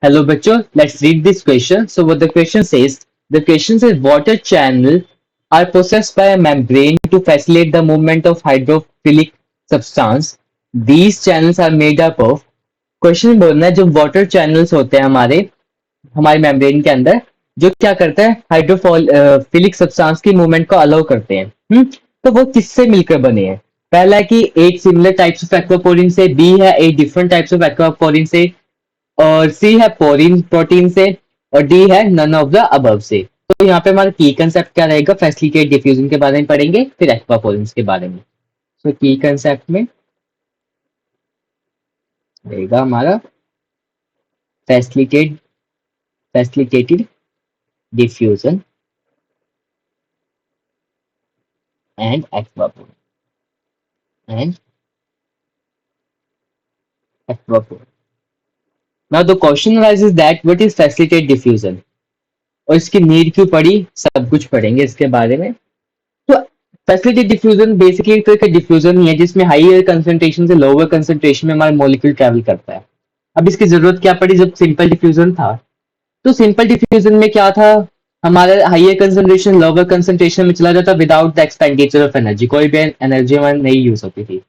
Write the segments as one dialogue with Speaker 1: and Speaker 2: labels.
Speaker 1: Hello, bachcho. Let's read this question. So, what the question says, water channel are processed by a membrane to facilitate the movement of hydrophilic substance. These channels are made up of. Question बोलना है जो water channels होते हैं हमारे membrane के अंदर जो क्या करता है हाइड्रोफिलिक सब्सटेंस की मूवमेंट को अलाउ करते हैं। तो वो किससे मिलकर बने हैं? पहला है कि at similar types of aquaporin से, बी है at different types of aquaporin से, और सी है पोरिन प्रोटीन से, और डी है नन ऑफ द अबव से। तो यहाँ पे हमारा की कंसेप्ट क्या रहेगा? फैसिलिटेट डिफ्यूजन के बारे में पढ़ेंगे, फिर एक्वापोरिन के बारे में। तो की कंसेप्ट में रहेगा हमारा facilitated diffusion and aquaporin and aquaporin. Now the question arises that what is facilitated diffusion, और इसकी नीड क्यों पड़ी, सब कुछ पढ़ेंगे इसके बारे में। तो फैसिलिटेटेड डिफ्यूजन बेसिकली एक तरह का डिफ्यूजन ही है जिसमें हाइयर कंसंट्रेशन से लोअर कंसंट्रेशन में हमारा मॉलिक्यूल ट्रैवल करता है। अब इसकी जरूरत क्या पड़ी जब सिंपल डिफ्यूजन था? तो सिंपल डिफ्यूजन में क्या था, हमारा हाइयर कंसंट्रेशन लोअर कंसंट्रेशन में चला जाता without the expenditure of energy, कोई भी एनर्जी हमारी नहीं यूज होती थी।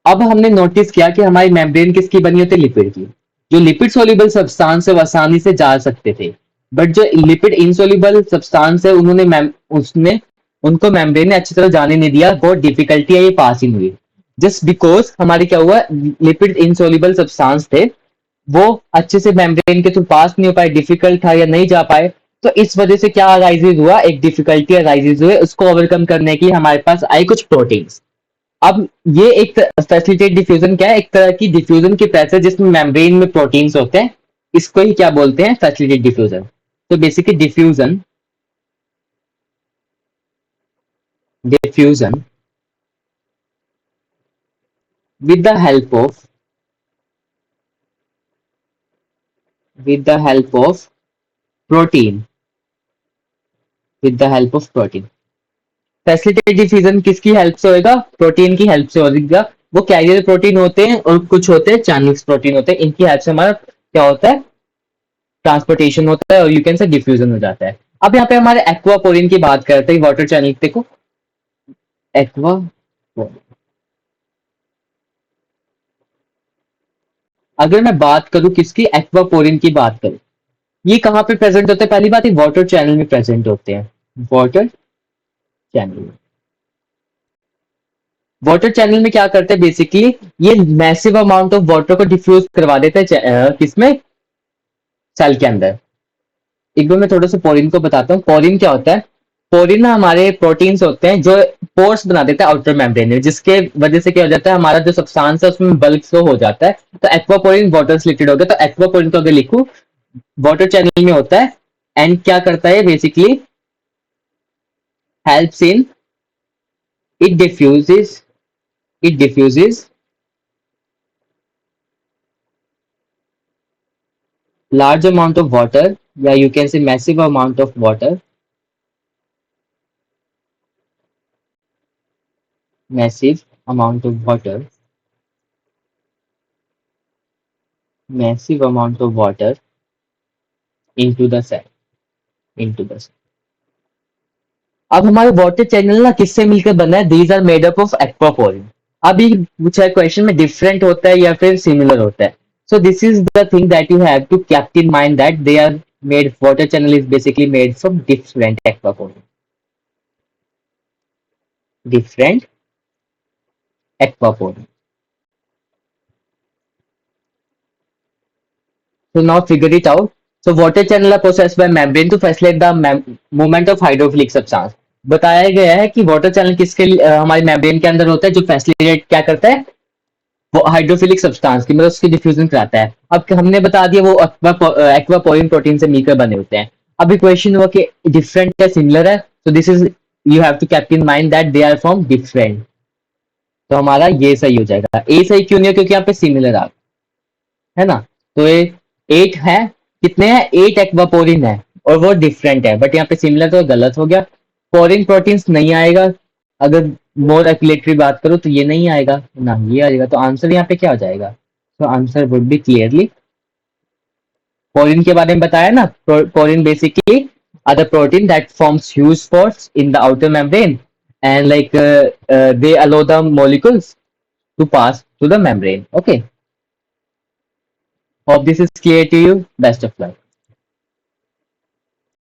Speaker 1: अब हमने नोटिस किया कि हमारी मेम्ब्रेन किसकी बनी होती है? लिपिड की। जो लिपिड सोल्यूबल सब्सटेंस है वो आसानी से जा सकते थे, बट जो लिपिड इनसोल्यूबल सब्सटेंस है उसने उनको मेम्ब्रेन ने अच्छी तरह जाने नहीं दिया, बहुत डिफिकल्टी है ये पासिंग हुई। जस्ट बिकॉज हमारे क्या हुआ, लिपिड इनसोल्यूबल सब्सटेंस थे वो अच्छे से मेम्ब्रेन के थ्रू पास नहीं हो पाए, डिफिकल्ट था या नहीं जा पाए। तो इस वजह से क्या अराइजेज हुआ, एक डिफिकल्टी अराइजेज हुए, उसको ओवरकम करने की हमारे पास आई कुछ प्रोटीन्स। अब ये एक फैसिलिटेटेड डिफ्यूजन क्या है? एक तरह की डिफ्यूजन की प्रोसेस जिसमें मेम्ब्रेन में प्रोटीन्स होते हैं, इसको ही क्या बोलते हैं? Facilitated diffusion. तो basically diffusion with the help of with the help of protein with the help of protein। Facilitated diffusion किसकी हेल्प से होगा? प्रोटीन की हेल्प से होगा। वो कैरियर प्रोटीन होते हैं और कुछ होते हैं चैनल्स प्रोटीन होते हैं, इनकी हेल्प से हमारा क्या होता है? ट्रांसपोर्टेशन होता है और यू कैन से डिफ्यूजन हो जाता है। अब यहाँ पे हमारे एक्वापोरिन की बात करते हैं, वाटर चैनल। देखो एक्वा अगर मैं बात करूं किसकी, एक्वापोरिन की बात करूं, ये कहाँ पे प्रेजेंट होते हैं? पहली बात, ये वाटर चैनल में प्रेजेंट होते हैं। वाटर चैनल में वाटर चैनल में क्या करते हैं बेसिकली, ये मैसिव अमाउंट ऑफ वाटर को डिफ्यूज करवा देते हैं किसमें? सेल के अंदर। एक बार मैं थोड़ा सा पोरिन को बताता हूँ। पोरिन क्या होता है? पोरिन ना हमारे प्रोटीन्स होते हैं जो पोर्स बना देता है आउटर मेम्ब्रेन में, जिसके वजह से क्या हो जाता है, हमारा जो सब्सटेंस है उसमें बल्क फ्लो हो जाता है। तो एक्वापोरिन वाटर से रिलेटेड हो गया। तो एक्वापोरिन को अगर लिखूं, वाटर चैनल में होता है एंड क्या करता है basically, helps in it diffuses it diffuses large amount of water, या you can say massive amount of water, massive amount of water, massive amount of water into the cell, into the cell। अब हमारे water channel ना किससे मिलकर बना है? These are made up of aquaporin. अब ये पूछा है क्वेश्चन में, डिफरेंट होता है या फिर सिमिलर होता है? So this is the thing that you have to keep in mind, that they are made, water channel is basically made from different aquaporin, different aquaporin. So now figure it out. So water channel are processed by membrane to facilitate the movement of hydrophilic substance। बताया गया है कि water channel किसके हमारे membrane के अंदर होता है, जो फैसिलिटेट क्या करता है, वो हाइड्रोफिलिक सब्सटेंस की मतलब उसकी डिफ्यूजन कराता है। अब हमने बता दिया वो एक्वापोरिन प्रोटीन से मिलकर बने होते हैं। अभी क्वेश्चन हुआ कि डिफरेंट है सिमिलर है, तो this is you have to keep in mind that they are from different. तो हमारा ये सही हो जाएगा। ए सही क्यों नहीं है? क्योंकि यहाँ पे सिमिलर आ, है ना। तो ये 8 है, कितने हैं? 8 एक्वापोरिन है और वो डिफरेंट है, बट यहाँ पे सिमिलर तो गलत हो गया। पोरिन प्रोटीन्स नहीं आएगा। अगर मोर एक्यूरेटली बात करो तो ये नहीं आएगा ना, ये आएगा। तो आंसर यहाँ पे क्या हो जाएगा? तो answer would be clearly porin के बारे में बताया ना, porin basically are the protein that forms huge spots in the outer membrane, and they allow the molecules to pass through the membrane. Okay, hope this is clear to you. Best of luck.